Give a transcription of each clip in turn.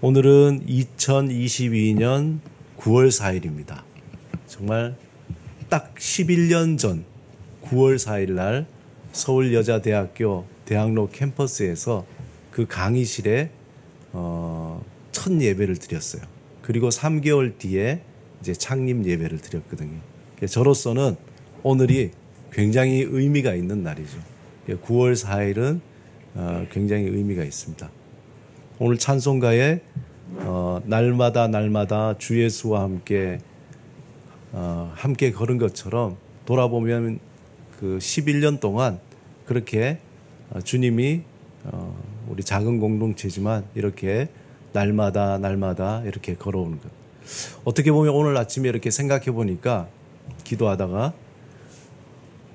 오늘은 2022년 9월 4일입니다. 정말 딱 11년 전 9월 4일 날 서울여자대학교 대학로 캠퍼스에서 그 강의실에 첫 예배를 드렸어요. 그리고 3개월 뒤에 이제 창립 예배를 드렸거든요. 저로서는 오늘이 굉장히 의미가 있는 날이죠. 9월 4일은 굉장히 의미가 있습니다. 오늘 찬송가에 날마다 날마다 주 예수와 함께 걸은 것처럼 돌아보면 그 11년 동안 그렇게 주님이 우리 작은 공동체지만 이렇게 날마다 이렇게 걸어오는 것. 어떻게 보면 오늘 아침에 이렇게 생각해 보니까 기도하다가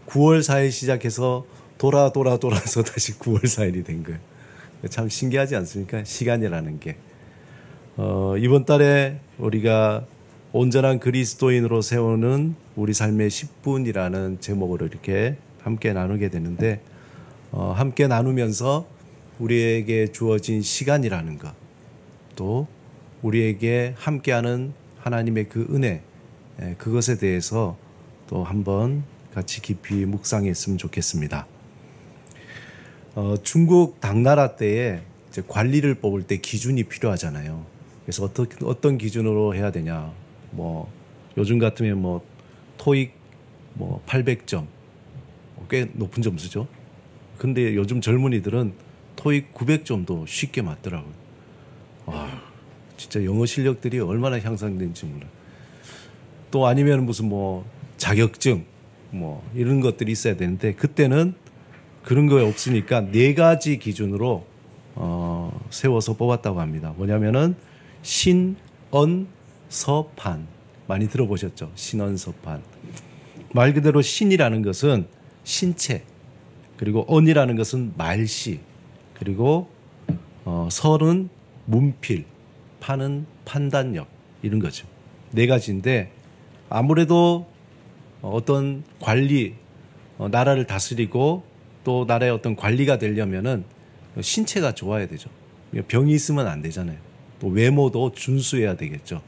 9월 4일 시작해서 돌아서 다시 9월 4일이 된 거예요. 참 신기하지 않습니까? 시간이라는 게. 이번 달에 우리가 온전한 그리스도인으로 세우는 우리 삶의 10분이라는 제목으로 이렇게 함께 나누게 되는데, 함께 나누면서 우리에게 주어진 시간이라는 것, 또 우리에게 함께하는 하나님의 그 은혜, 그것에 대해서 또 한번 같이 깊이 묵상했으면 좋겠습니다. 중국 당나라 때에 이제 관리를 뽑을 때 기준이 필요하잖아요. 그래서 어떤 기준으로 해야 되냐. 뭐 요즘 같으면 뭐 토익 뭐 800점 꽤 높은 점수죠. 근데 요즘 젊은이들은 토익 900점도 쉽게 맞더라고요. 와, 진짜 영어 실력들이 얼마나 향상된지 몰라. 또 아니면 무슨 뭐 자격증 뭐 이런 것들이 있어야 되는데 그때는 그런 거 없으니까 4가지 기준으로 세워서 뽑았다고 합니다. 뭐냐면은 신언서판, 많이 들어보셨죠? 신언서판. 말 그대로 신이라는 것은 신체, 그리고 언이라는 것은 말씨, 그리고 설은 문필, 판은 판단력, 이런 거죠. 4가지인데 아무래도 어떤 관리, 나라를 다스리고 또 나라의 어떤 관리가 되려면은 신체가 좋아야 되죠. 병이 있으면 안 되잖아요. 또 외모도 준수해야 되겠죠.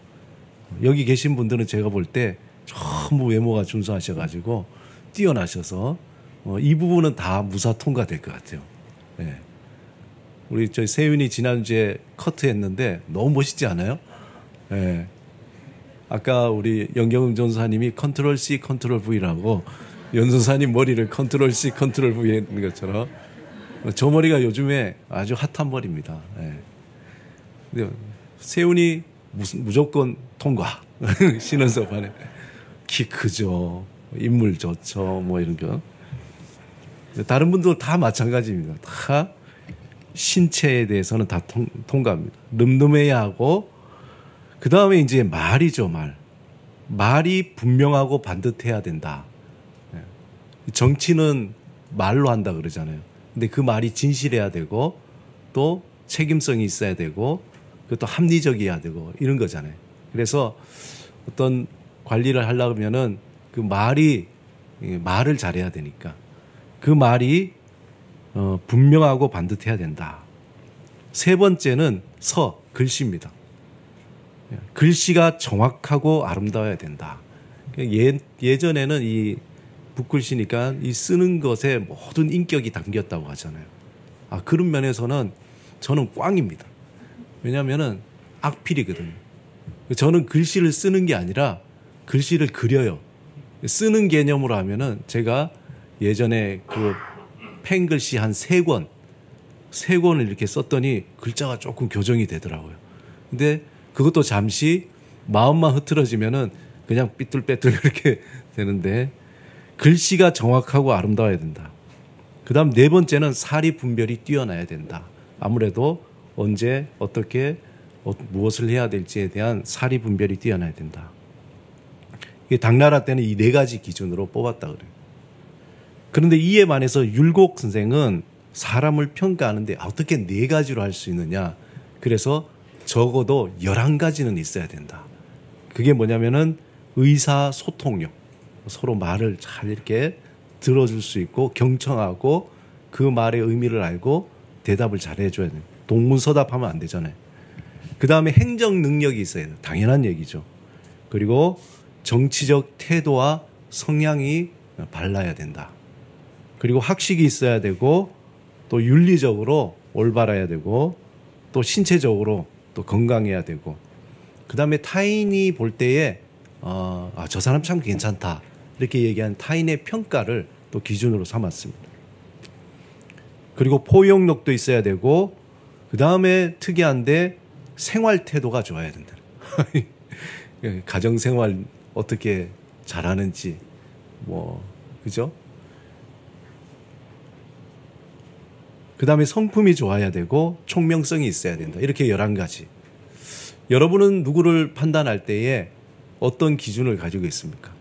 여기 계신 분들은 제가 볼 때 전부 외모가 준수하셔가지고 뛰어나셔서 이 부분은 다 무사 통과될 것 같아요. 네. 우리 저희 세윤이 지난주에 커트했는데 너무 멋있지 않아요? 네. 아까 우리 연경은 전사님이 컨트롤 C, 컨트롤 V라고 연선사님 머리를 컨트롤 C, 컨트롤 V 했는 것처럼 저 머리가 요즘에 아주 핫한 머리입니다. 네. 세훈이 무조건 통과. 신은섭안에 키 크죠, 인물 좋죠, 뭐 이런 거. 다른 분들 다 마찬가지입니다. 다 신체에 대해서는 다 통과합니다. 늠름해야 하고, 그 다음에 이제 말이죠, 말이 분명하고 반듯해야 된다. 정치는 말로 한다 그러잖아요. 근데 그 말이 진실해야 되고 또 책임성이 있어야 되고 그것도 합리적이어야 되고 이런 거잖아요. 그래서 어떤 관리를 하려면은 그 말을 잘해야 되니까 그 말이 분명하고 반듯해야 된다. 3번째는 글씨입니다. 글씨가 정확하고 아름다워야 된다. 예전에는 이 붓글씨니까 이 쓰는 것에 모든 인격이 담겼다고 하잖아요. 그런 면에서는 저는 꽝입니다. 왜냐하면은 악필이거든요. 저는 글씨를 쓰는 게 아니라 글씨를 그려요. 쓰는 개념으로 하면은 제가 예전에 그 펜글씨 한 3권을 이렇게 썼더니 글자가 조금 교정이 되더라고요. 근데 그것도 잠시 마음만 흐트러지면은 그냥 삐뚤빼뚤 이렇게 되는데 글씨가 정확하고 아름다워야 된다. 그 다음 4번째는 사리 분별이 뛰어나야 된다. 아무래도 언제 어떻게 무엇을 해야 될지에 대한 사리 분별이 뛰어나야 된다. 이게 당나라 때는 이 4가지 기준으로 뽑았다 그래요. 그런데 이에 반해서 율곡 선생은 사람을 평가하는데 어떻게 4가지로 할 수 있느냐. 그래서 적어도 11가지는 있어야 된다. 그게 뭐냐면은 의사소통력. 서로 말을 잘 이렇게 들어줄 수 있고 경청하고 그 말의 의미를 알고 대답을 잘 해줘야 돼요. 동문서답하면 안 되잖아요. 그 다음에 행정 능력이 있어야 돼요. 당연한 얘기죠. 그리고 정치적 태도와 성향이 발라야 된다. 그리고 학식이 있어야 되고 또 윤리적으로 올바라야 되고 또 신체적으로 또 건강해야 되고 그 다음에 타인이 볼 때에 저 사람 참 괜찮다 이렇게 얘기한 타인의 평가를 또 기준으로 삼았습니다. 그리고 포용력도 있어야 되고 그 다음에 특이한데 생활 태도가 좋아야 된다. 가정생활 어떻게 잘하는지 그죠? 그 다음에 성품이 좋아야 되고 총명성이 있어야 된다. 이렇게 11가지. 여러분은 누구를 판단할 때에 어떤 기준을 가지고 있습니까?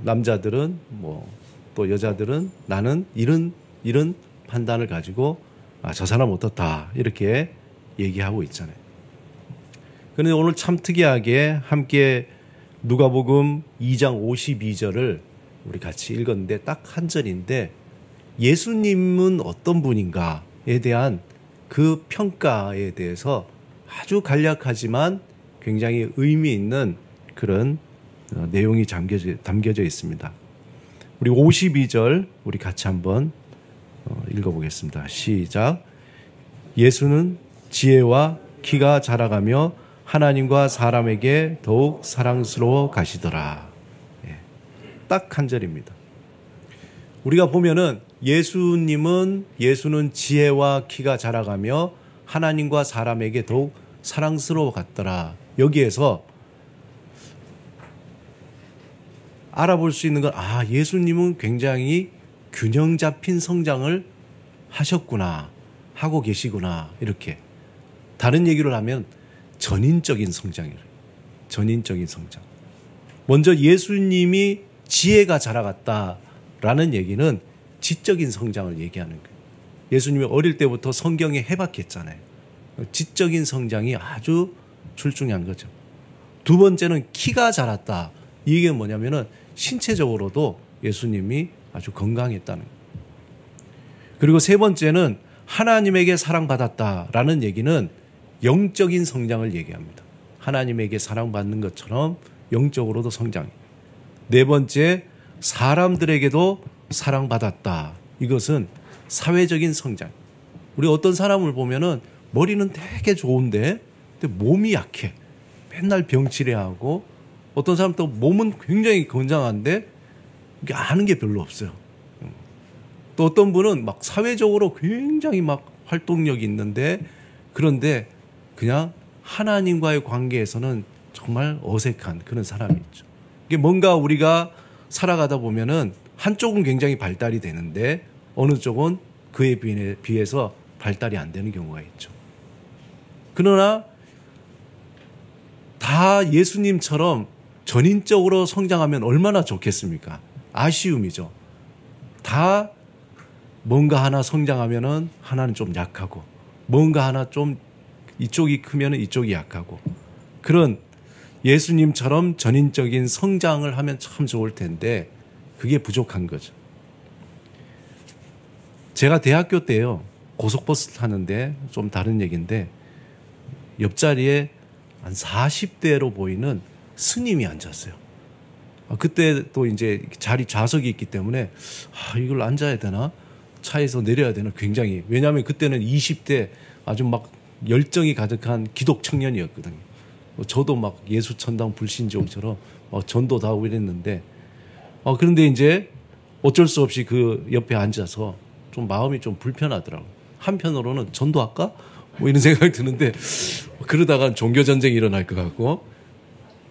남자들은 또 여자들은 나는 이런 판단을 가지고 저 사람 어떻다 이렇게 얘기하고 있잖아요. 그런데 오늘 참 특이하게 함께 누가복음 2장 52절을 우리 같이 읽었는데 딱 한 절인데 예수님은 어떤 분인가에 대한 그 평가에 대해서 아주 간략하지만 굉장히 의미 있는 그런 내용이 담겨져 있습니다. 우리 52절 우리 같이 한번 읽어보겠습니다. 시작. 예수는 지혜와 키가 자라가며 하나님과 사람에게 더욱 사랑스러워 가시더라. 딱 한 절입니다. 우리가 보면은 예수는 지혜와 키가 자라가며 하나님과 사람에게 더욱 사랑스러워 갔더라. 여기에서 알아볼 수 있는 건 예수님은 굉장히 균형 잡힌 성장을 하셨구나, 하고 계시구나, 이렇게. 다른 얘기를 하면 전인적인 성장이래요. 전인적인 성장. 먼저 예수님이 지혜가 자라갔다라는 얘기는 지적인 성장을 얘기하는 거예요. 예수님이 어릴 때부터 성경에 해박했잖아요. 지적인 성장이 아주 출중한 거죠. 두 번째는 키가 자랐다. 이게 뭐냐면은 신체적으로도 예수님이 아주 건강했다는 거예요. 그리고 세 번째는 하나님에게 사랑받았다라는 얘기는 영적인 성장을 얘기합니다. 하나님에게 사랑받는 것처럼 영적으로도 성장해요. 네 번째, 사람들에게도 사랑받았다. 이것은 사회적인 성장. 우리 어떤 사람을 보면은 머리는 되게 좋은데 근데 몸이 약해. 맨날 병치레하고 어떤 사람 또 몸은 굉장히 건장한데 아는 게 별로 없어요. 또 어떤 분은 막 사회적으로 굉장히 막 활동력이 있는데 그런데 그냥 하나님과의 관계에서는 정말 어색한 그런 사람이 있죠. 이게 뭔가 우리가 살아가다 보면은 한쪽은 굉장히 발달이 되는데 어느 쪽은 그에 비해서 발달이 안 되는 경우가 있죠. 그러나 다 예수님처럼 전인적으로 성장하면 얼마나 좋겠습니까? 아쉬움이죠. 다 뭔가 하나 성장하면은 하나는 좀 약하고 뭔가 하나 좀 이쪽이 크면은 이쪽이 약하고 그런 예수님처럼 전인적인 성장을 하면 참 좋을 텐데 그게 부족한 거죠. 제가 대학교 때요. 고속버스 타는데 좀 다른 얘기인데 옆자리에 한 40대로 보이는 스님이 앉았어요. 그때 또 이제 자리 좌석이 있기 때문에 이걸 앉아야 되나? 차에서 내려야 되나? 굉장히. 왜냐하면 그때는 20대 아주 막 열정이 가득한 기독 청년이었거든요. 저도 막 예수천당 불신종처럼 전도 다 하고 이랬는데 그런데 이제 어쩔 수 없이 그 옆에 앉아서 좀 마음이 좀 불편하더라고요. 한편으로는 전도할까? 뭐 이런 생각이 드는데 그러다가 종교전쟁이 일어날 것 같고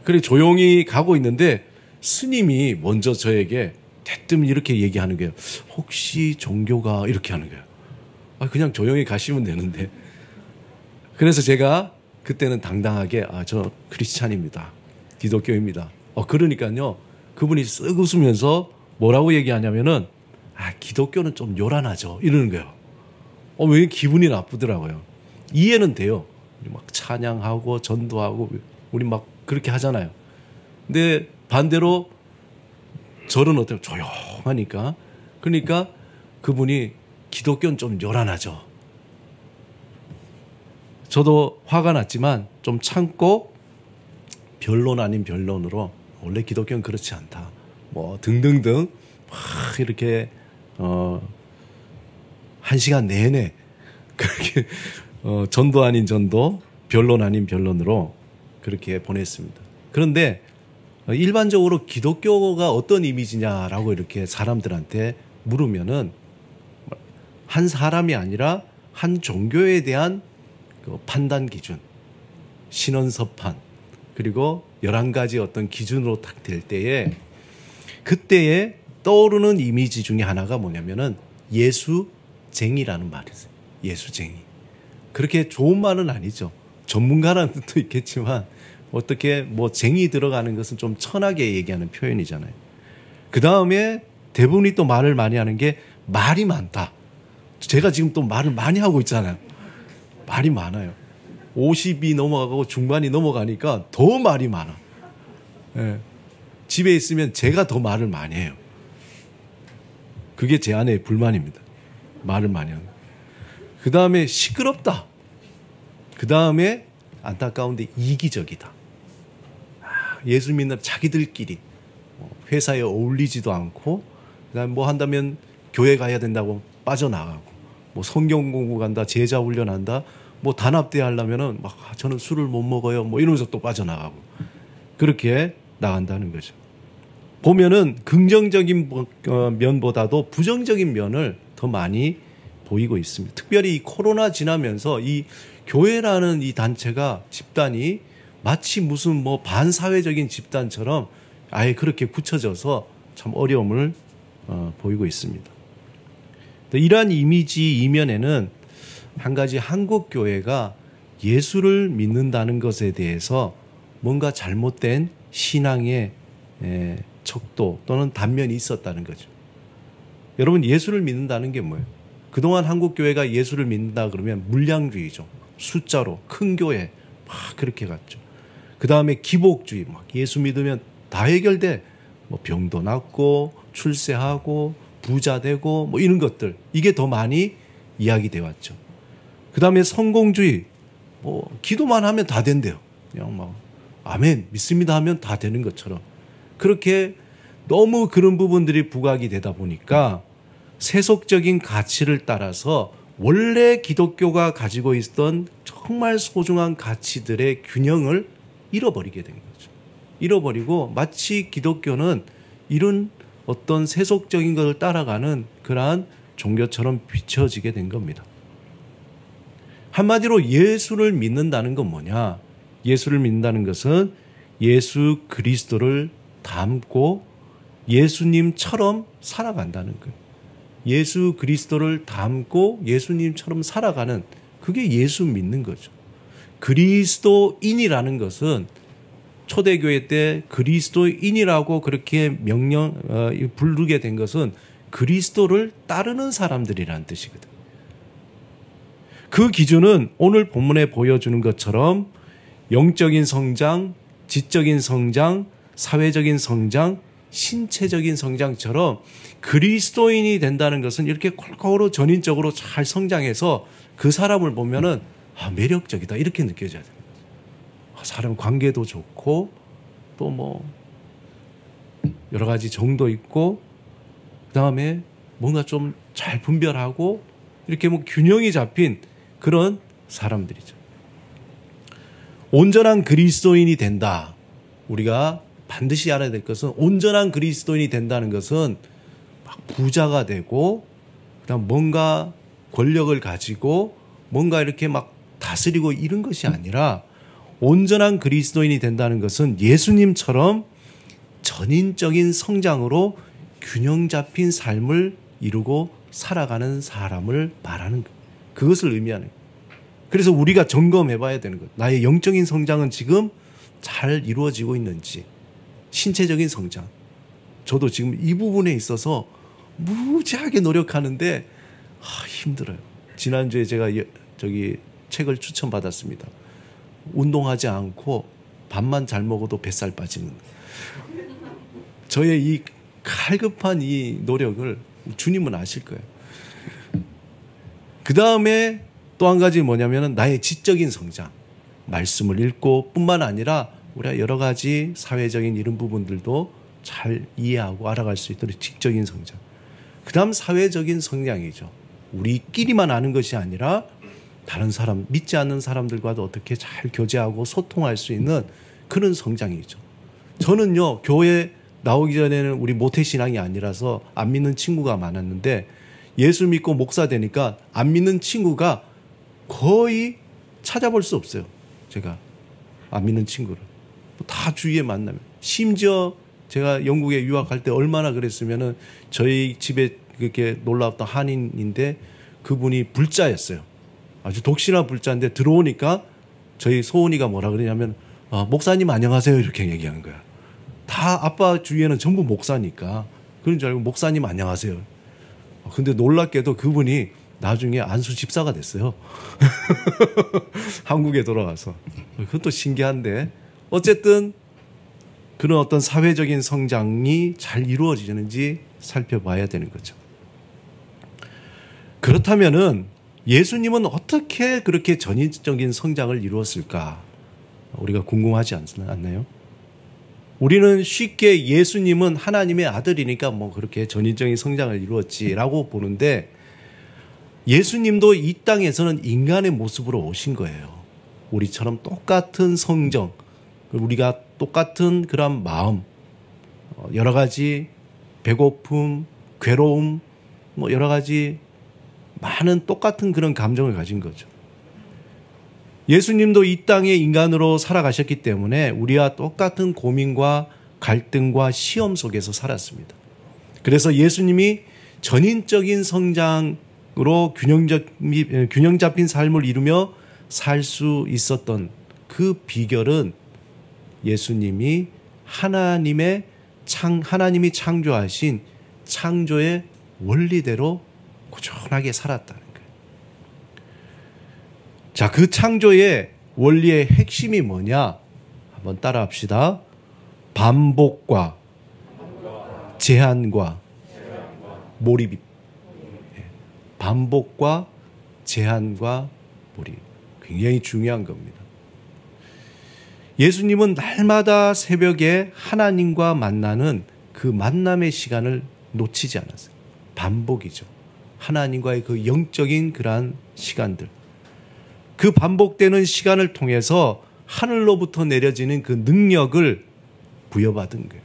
그래 조용히 가고 있는데 스님이 먼저 저에게 대뜸 이렇게 얘기하는 거예요. 혹시 종교가 이렇게 하는 거예요. 그냥 조용히 가시면 되는데 그래서 제가 그때는 당당하게 저 크리스찬입니다. 기독교입니다. 그러니까요. 그분이 쓱 웃으면서 뭐라고 얘기하냐면은 기독교는 좀 요란하죠. 이러는 거예요. 왜 기분이 나쁘더라고요. 이해는 돼요. 우리 막 찬양하고 전도하고 우리 막 그렇게 하잖아요. 근데 반대로 절은 어때요? 조용하니까. 그러니까 그분이 기독교는 좀 요란하죠. 저도 화가 났지만 좀 참고 변론 아닌 변론으로 원래 기독교는 그렇지 않다. 뭐 등등등 막 이렇게 1시간 내내 그렇게 전도 아닌 전도, 변론 아닌 변론으로 그렇게 보냈습니다. 그런데 일반적으로 기독교가 어떤 이미지냐라고 이렇게 사람들한테 물으면은 한 사람이 아니라 한 종교에 대한 그 판단 기준, 신원서판, 그리고 11가지 어떤 기준으로 딱 될 때에 그때에 떠오르는 이미지 중에 하나가 뭐냐면은 예수쟁이라는 말이 있어요. 예수쟁이. 그렇게 좋은 말은 아니죠. 전문가라는 뜻도 있겠지만 어떻게 뭐 쟁이 들어가는 것은 좀 천하게 얘기하는 표현이잖아요. 그 다음에 대부분이 또 말을 많이 하는 게 말이 많다. 제가 지금 또 말을 많이 하고 있잖아요. 말이 많아요. 50이 넘어가고 중반이 넘어가니까 더 말이 많아. 예. 집에 있으면 제가 더 말을 많이 해요. 그게 제 아내의 불만입니다. 말을 많이 하는. 그 다음에 시끄럽다. 그 다음에 안타까운데 이기적이다. 예수 믿는 자기들끼리 회사에 어울리지도 않고, 그다음 뭐 한다면 교회 가야 된다고 빠져나가고, 뭐 성경 공부 간다, 제자 훈련한다, 뭐 단합대회 하려면은 막 저는 술을 못 먹어요, 뭐 이러면서 또 빠져나가고 그렇게 나간다는 거죠. 보면은 긍정적인 면보다도 부정적인 면을 더 많이 보이고 있습니다. 특별히 이 코로나 지나면서 이 교회라는 이 단체가 집단이 마치 무슨 뭐 반사회적인 집단처럼 아예 그렇게 굳혀져서 참 어려움을 보이고 있습니다. 이러한 이미지 이면에는 한 가지 한국 교회가 예수를 믿는다는 것에 대해서 뭔가 잘못된 신앙의 척도 또는 단면이 있었다는 거죠. 여러분, 예수를 믿는다는 게 뭐예요? 그동안 한국 교회가 예수를 믿는다 그러면 물량주의죠. 숫자로 큰 교회 막 그렇게 갔죠. 그 다음에 기복주의, 막 예수 믿으면 다 해결돼. 뭐 병도 낫고 출세하고 부자 되고 뭐 이런 것들, 이게 더 많이 이야기돼 왔죠. 그 다음에 성공주의, 뭐 기도만 하면 다 된대요. 그냥 막 아멘 믿습니다 하면 다 되는 것처럼 그렇게 너무 그런 부분들이 부각이 되다 보니까 세속적인 가치를 따라서 원래 기독교가 가지고 있던 정말 소중한 가치들의 균형을 잃어버리게 된 거죠. 잃어버리고 마치 기독교는 이런 어떤 세속적인 것을 따라가는 그러한 종교처럼 비춰지게 된 겁니다. 한마디로 예수를 믿는다는 건 뭐냐? 예수를 믿는다는 것은 예수 그리스도를 닮고 예수님처럼 살아간다는 거예요. 예수 그리스도를 닮고 예수님처럼 살아가는, 그게 예수 믿는 거죠. 그리스도인이라는 것은 초대교회 때 그리스도인이라고 그렇게 부르게 된 것은 그리스도를 따르는 사람들이라는 뜻이거든요. 그 기준은 오늘 본문에 보여주는 것처럼 영적인 성장, 지적인 성장, 사회적인 성장, 신체적인 성장처럼 그리스도인이 된다는 것은 이렇게 골고루 전인적으로 잘 성장해서 그 사람을 보면은 매력적이다 이렇게 느껴져야 됩니다. 사람 관계도 좋고 또 뭐 여러 가지 정도 있고 그다음에 뭔가 좀 잘 분별하고 이렇게 뭐 균형이 잡힌 그런 사람들이죠. 온전한 그리스도인이 된다. 우리가 반드시 알아야 될 것은 온전한 그리스도인이 된다는 것은 막 부자가 되고 그다음 뭔가 권력을 가지고 뭔가 이렇게 막 다스리고 이런 것이 아니라 온전한 그리스도인이 된다는 것은 예수님처럼 전인적인 성장으로 균형 잡힌 삶을 이루고 살아가는 사람을 말하는 거예요. 그것을 의미하는 거예요. 그래서 우리가 점검해 봐야 되는 거예요. 나의 영적인 성장은 지금 잘 이루어지고 있는지, 신체적인 성장. 저도 지금 이 부분에 있어서 무지하게 노력하는데 힘들어요. 지난주에 제가 책을 추천받았습니다. 운동하지 않고 밥만 잘 먹어도 뱃살 빠지는. 저의 이 갈급한 이 노력을 주님은 아실 거예요. 그 다음에 또 한 가지 뭐냐면은 나의 지적인 성장. 말씀을 읽고 뿐만 아니라 우리가 여러 가지 사회적인 이런 부분들도 잘 이해하고 알아갈 수 있도록 지적인 성장. 그 다음 사회적인 성장이죠. 우리끼리만 아는 것이 아니라 다른 사람, 믿지 않는 사람들과도 어떻게 잘 교제하고 소통할 수 있는 그런 성장이죠. 저는요, 교회 나오기 전에는 우리 모태신앙이 아니라서 안 믿는 친구가 많았는데 예수 믿고 목사 되니까 안 믿는 친구가 거의 찾아볼 수 없어요. 제가 안 믿는 친구를. 다 주위에 만나면. 심지어 제가 영국에 유학할 때 얼마나 그랬으면은 저희 집에 그렇게 놀라웠던 한인인데 그분이 불자였어요. 아주 독실한 불자인데 들어오니까 저희 소은이가 뭐라 그러냐면 목사님 안녕하세요 이렇게 얘기하는 거야. 다 아빠 주위에는 전부 목사니까 그런 줄 알고 목사님 안녕하세요. 근데 놀랍게도 그분이 나중에 안수 집사가 됐어요. 한국에 돌아가서. 그것도 신기한데 어쨌든 그런 어떤 사회적인 성장이 잘 이루어지는지 살펴봐야 되는 거죠. 그렇다면은 예수님은 어떻게 그렇게 전인적인 성장을 이루었을까? 우리가 궁금하지 않나요? 우리는 쉽게 예수님은 하나님의 아들이니까 뭐 그렇게 전인적인 성장을 이루었지라고 보는데 예수님도 이 땅에서는 인간의 모습으로 오신 거예요. 우리처럼 똑같은 성정, 우리가 똑같은 그런 마음, 여러 가지 배고픔, 괴로움, 뭐 여러 가지 많은 똑같은 그런 감정을 가진 거죠. 예수님도 이 땅에 인간으로 살아가셨기 때문에 우리와 똑같은 고민과 갈등과 시험 속에서 살았습니다. 그래서 예수님이 전인적인 성장으로 균형 잡힌 삶을 이루며 살 수 있었던 그 비결은 예수님이 하나님이 창조하신 창조의 원리대로 꾸준하게 살았다는 거예요. 자, 그 창조의 원리의 핵심이 뭐냐? 한번 따라 합시다. 반복과 제한과 몰입. 반복과 제한과 몰입. 굉장히 중요한 겁니다. 예수님은 날마다 새벽에 하나님과 만나는 그 만남의 시간을 놓치지 않았어요. 반복이죠. 하나님과의 그 영적인 그러한 시간들. 그 반복되는 시간을 통해서 하늘로부터 내려지는 그 능력을 부여받은 거예요.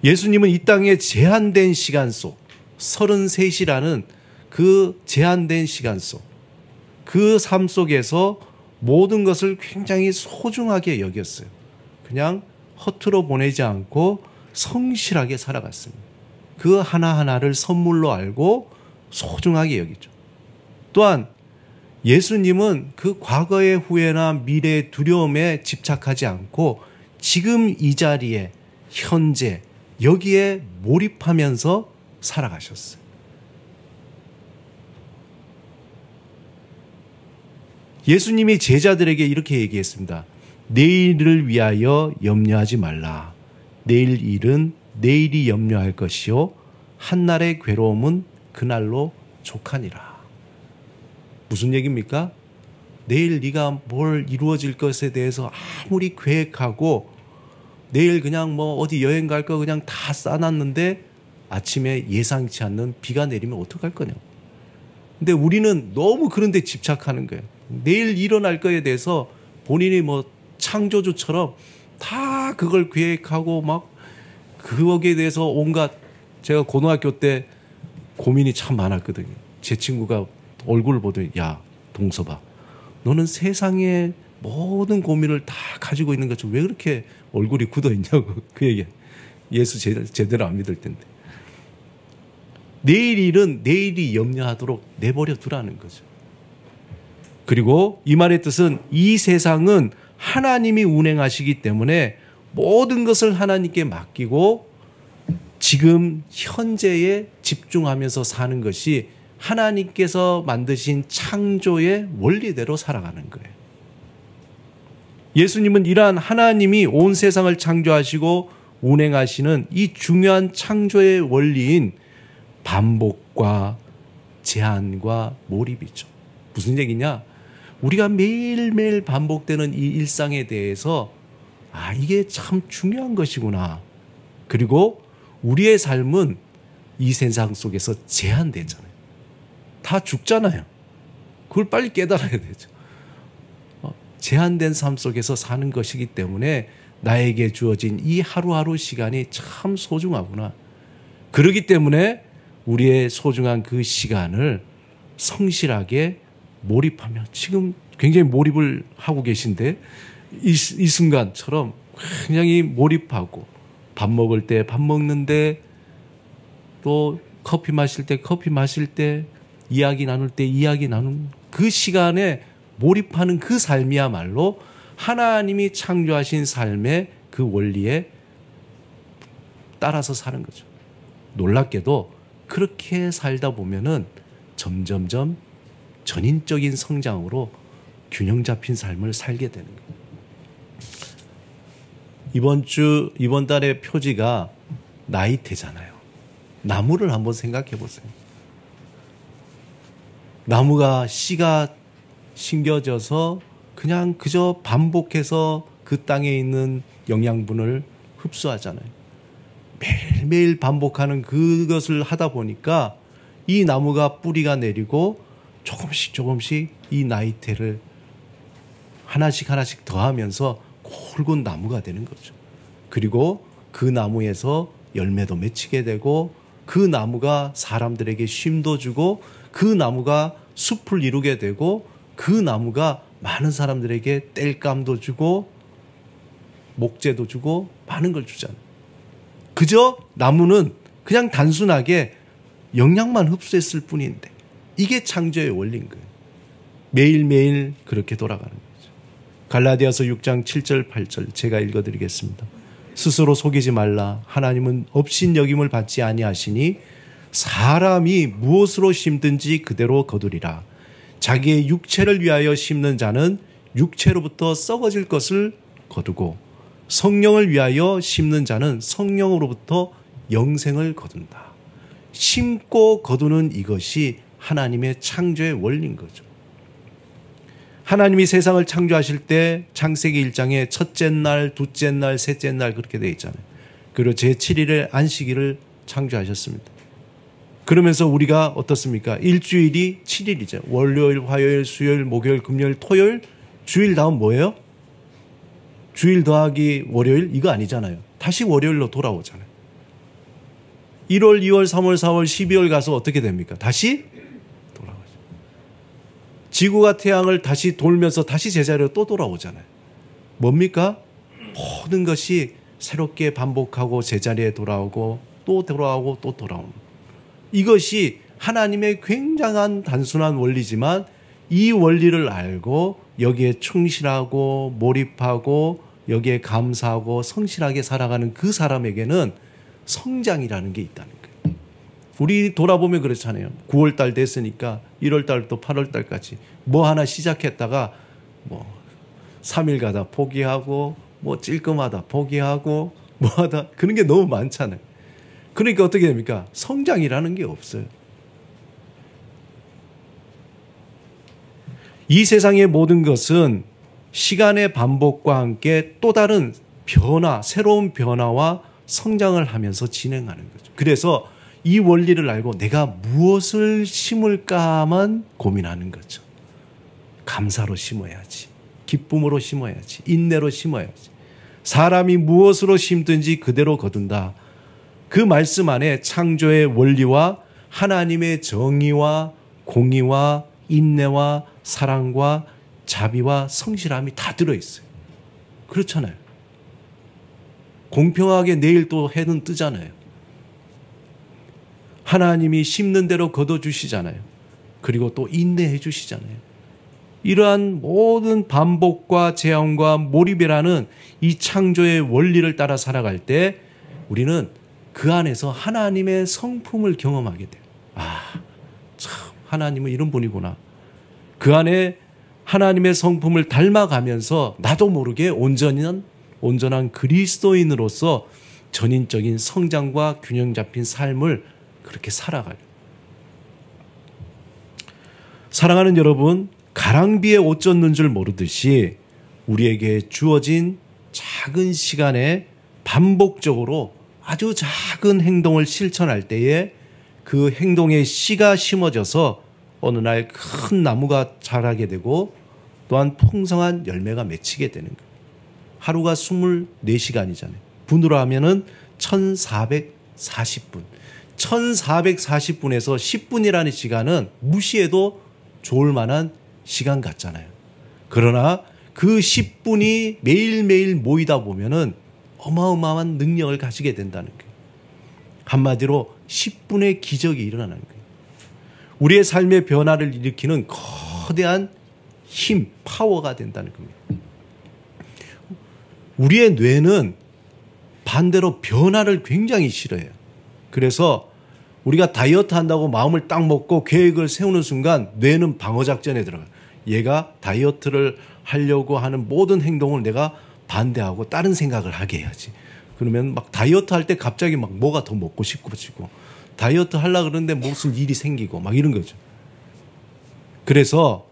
예수님은 이 땅의 제한된 시간 속, 33이라는 그 제한된 시간 속, 그 삶 속에서 모든 것을 굉장히 소중하게 여겼어요. 그냥 허투루 보내지 않고 성실하게 살아갔습니다. 그 하나하나를 선물로 알고 소중하게 여기죠. 또한 예수님은 그 과거의 후회나 미래의 두려움에 집착하지 않고 지금 이 자리에 현재 여기에 몰입하면서 살아가셨어요. 예수님이 제자들에게 이렇게 얘기했습니다. 내일을 위하여 염려하지 말라. 내일 일은 내일이 염려할 것이요 한날의 괴로움은 그날로 족하니라. 무슨 얘기입니까? 내일 네가 뭘 이루어질 것에 대해서 아무리 계획하고 내일 그냥 뭐 어디 여행 갈 거 그냥 다 싸놨는데 아침에 예상치 않는 비가 내리면 어떡할 거냐. 근데 우리는 너무 그런 데 집착하는 거예요. 내일 일어날 거에 대해서 본인이 뭐 창조주처럼 다 그걸 계획하고 막 거기에 대해서 온갖 제가 고등학교 때 고민이 참 많았거든요. 제 친구가 얼굴을 보더니 야 동서봐 너는 세상의 모든 고민을 다 가지고 있는 것처럼 왜 그렇게 얼굴이 굳어있냐고 그 얘기. 예수 제대로 안 믿을 텐데. 내일 일은 내일이 염려하도록 내버려 두라는 거죠. 그리고 이 말의 뜻은 이 세상은 하나님이 운행하시기 때문에 모든 것을 하나님께 맡기고 지금 현재에 집중하면서 사는 것이 하나님께서 만드신 창조의 원리대로 살아가는 거예요. 예수님은 이러한 하나님이 온 세상을 창조하시고 운행하시는 이 중요한 창조의 원리인 반복과 제한과 몰입이죠. 무슨 얘기냐? 우리가 매일매일 반복되는 이 일상에 대해서 이게 참 중요한 것이구나. 그리고 우리의 삶은 이 세상 속에서 제한되잖아요. 다 죽잖아요. 그걸 빨리 깨달아야 되죠. 제한된 삶 속에서 사는 것이기 때문에 나에게 주어진 이 하루하루 시간이 참 소중하구나. 그렇기 때문에 우리의 소중한 그 시간을 성실하게 몰입하며, 지금 굉장히 몰입을 하고 계신데 이 순간처럼 굉장히 몰입하고, 밥 먹을 때 밥 먹는데, 또 커피 마실 때 커피 마실 때, 이야기 나눌 때 이야기 나누는 그 시간에 몰입하는 그 삶이야말로 하나님이 창조하신 삶의 그 원리에 따라서 사는 거죠. 놀랍게도 그렇게 살다 보면은 점점점 전인적인 성장으로 균형 잡힌 삶을 살게 되는 거예요. 이번 달의 표지가 나이테잖아요. 나무를 한번 생각해 보세요. 나무가 씨가 심겨져서 그냥 그저 반복해서 그 땅에 있는 영양분을 흡수하잖아요. 매일매일 반복하는 그것을 하다 보니까 이 나무가 뿌리가 내리고 조금씩 이 나이테를 하나씩 더하면서 굵은 나무가 되는 거죠. 그리고 그 나무에서 열매도 맺히게 되고, 그 나무가 사람들에게 쉼도 주고, 그 나무가 숲을 이루게 되고, 그 나무가 많은 사람들에게 땔감도 주고 목재도 주고 많은 걸 주잖아요. 그저 나무는 그냥 단순하게 영양만 흡수했을 뿐인데, 이게 창조의 원리인 거예요. 매일매일 그렇게 돌아가는 거죠. 갈라디아서 6장 7절 8절 제가 읽어드리겠습니다. 스스로 속이지 말라. 하나님은 업신여김을 받지 아니하시니 사람이 무엇으로 심든지 그대로 거두리라. 자기의 육체를 위하여 심는 자는 육체로부터 썩어질 것을 거두고, 성령을 위하여 심는 자는 성령으로부터 영생을 거둔다. 심고 거두는 이것이 하나님의 창조의 원리인 거죠. 하나님이 세상을 창조하실 때 창세기 1장에 첫째 날, 둘째 날, 셋째 날 그렇게 되어 있잖아요. 그리고 제7일에 안식일을 창조하셨습니다. 그러면서 우리가 어떻습니까? 일주일이 7일이죠. 월요일, 화요일, 수요일, 목요일, 금요일, 토요일, 주일 다음 뭐예요? 주일 더하기 월요일? 이거 아니잖아요. 다시 월요일로 돌아오잖아요. 1월, 2월, 3월, 4월, 12월 가서 어떻게 됩니까? 다시 돌아오죠. 지구가 태양을 다시 돌면서 다시 제자리로 또 돌아오잖아요. 뭡니까? 모든 것이 새롭게 반복하고 제자리에 돌아오고 또 돌아오고 또 돌아오는, 이것이 하나님의 굉장한 단순한 원리지만, 이 원리를 알고 여기에 충실하고 몰입하고 여기에 감사하고 성실하게 살아가는 그 사람에게는 성장이라는 게 있다는 거예요. 우리 돌아보면 그렇잖아요. 9월달 됐으니까 1월달부터 8월달까지 뭐 하나 시작했다가 3일 가다 포기하고 찔끔하다 포기하고 하다 그런 게 너무 많잖아요. 그러니까 어떻게 됩니까? 성장이라는 게 없어요. 이 세상의 모든 것은 시간의 반복과 함께 또 다른 변화, 새로운 변화와 성장을 하면서 진행하는 거죠. 그래서 이 원리를 알고 내가 무엇을 심을까만 고민하는 거죠. 감사로 심어야지, 기쁨으로 심어야지, 인내로 심어야지. 사람이 무엇으로 심든지 그대로 거둔다. 그 말씀 안에 창조의 원리와 하나님의 정의와 공의와 인내와 사랑과 자비와 성실함이 다 들어있어요. 그렇잖아요. 공평하게 내일 또 해는 뜨잖아요. 하나님이 심는 대로 거둬주시잖아요. 그리고 또 인내해 주시잖아요. 이러한 모든 반복과 재앙과 몰입이라는 이 창조의 원리를 따라 살아갈 때 우리는 그 안에서 하나님의 성품을 경험하게 돼요. 참 하나님은 이런 분이구나. 그 안에 하나님의 성품을 닮아가면서 나도 모르게 온전한 그리스도인으로서 전인적인 성장과 균형 잡힌 삶을 그렇게 살아가요. 사랑하는 여러분, 가랑비에 옷 젖는 줄 모르듯이 우리에게 주어진 작은 시간에 반복적으로 아주 작은 행동을 실천할 때에 그 행동의 씨가 심어져서 어느 날 큰 나무가 자라게 되고 또한 풍성한 열매가 맺히게 되는 거예요. 하루가 24시간이잖아요. 분으로 하면은 1440분. 1440분에서 10분이라는 시간은 무시해도 좋을 만한 시간 같잖아요. 그러나 그 10분이 매일매일 모이다 보면은 어마어마한 능력을 가지게 된다는 거예요. 한마디로 10분의 기적이 일어나는 거예요. 우리의 삶의 변화를 일으키는 거대한 힘, 파워가 된다는 겁니다. 우리의 뇌는 반대로 변화를 굉장히 싫어해요. 그래서 우리가 다이어트 한다고 마음을 딱 먹고 계획을 세우는 순간 뇌는 방어작전에 들어가요. 얘가 다이어트를 하려고 하는 모든 행동을 내가 반대하고 다른 생각을 하게 해야지. 그러면 막 다이어트 할 때 갑자기 막 뭐가 더 먹고 싶어지고 다이어트 하려고 그러는데 무슨 일이 생기고 막 이런 거죠. 그래서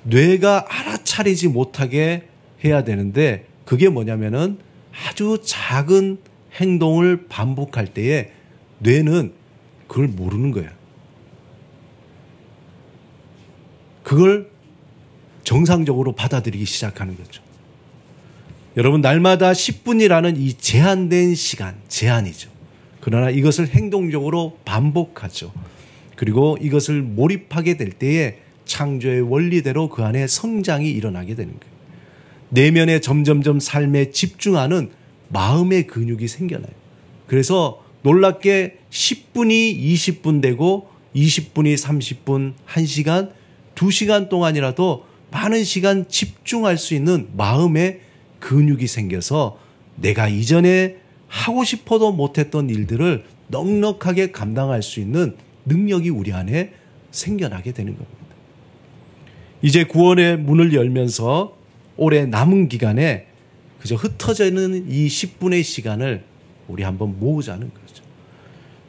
뇌가 알아차리지 못하게 해야 되는데 그게 뭐냐면은 아주 작은 행동을 반복할 때에 뇌는 그걸 모르는 거예요. 그걸 정상적으로 받아들이기 시작하는 거죠. 여러분, 날마다 10분이라는 이 제한된 시간, 제한이죠. 그러나 이것을 행동적으로 반복하죠. 그리고 이것을 몰입하게 될 때에 창조의 원리대로 그 안에 성장이 일어나게 되는 거예요. 내면에 점점점 삶에 집중하는 마음의 근육이 생겨나요. 그래서 놀랍게 10분이 20분 되고 20분이 30분, 1시간, 2시간 동안이라도 많은 시간 집중할 수 있는 마음의 근육이 생겨서 내가 이전에 하고 싶어도 못했던 일들을 넉넉하게 감당할 수 있는 능력이 우리 안에 생겨나게 되는 겁니다. 이제 9월의 문을 열면서 올해 남은 기간에 그저 흩어져 있는 이 10분의 시간을 우리 한번 모으자는 거죠.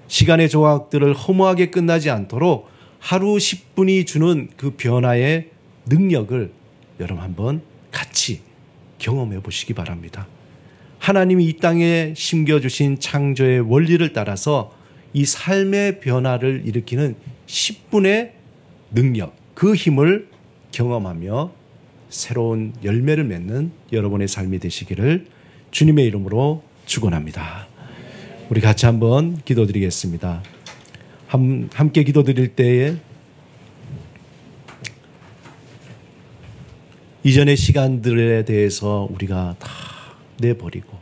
시간의 조각들을 허무하게 끝나지 않도록 하루 10분이 주는 그 변화의 능력을 여러분 한번 같이 경험해 보시기 바랍니다. 하나님이 이 땅에 심겨주신 창조의 원리를 따라서 이 삶의 변화를 일으키는 10분의 능력, 그 힘을 경험하며 새로운 열매를 맺는 여러분의 삶이 되시기를 주님의 이름으로 축원합니다. 우리 같이 한번 기도드리겠습니다. 함께 기도드릴 때에 이전의 시간들에 대해서 우리가 다 내버리고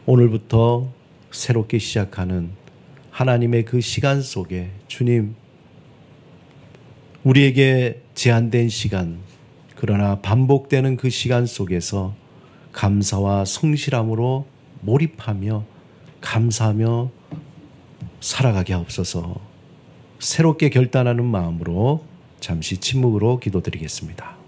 오늘부터 새롭게 시작하는 하나님의 그 시간 속에 주님, 우리에게 제한된 시간, 그러나 반복되는 그 시간 속에서 감사와 성실함으로 몰입하며 감사하며 살아가게 하옵소서. 새롭게 결단하는 마음으로 잠시 침묵으로 기도드리겠습니다.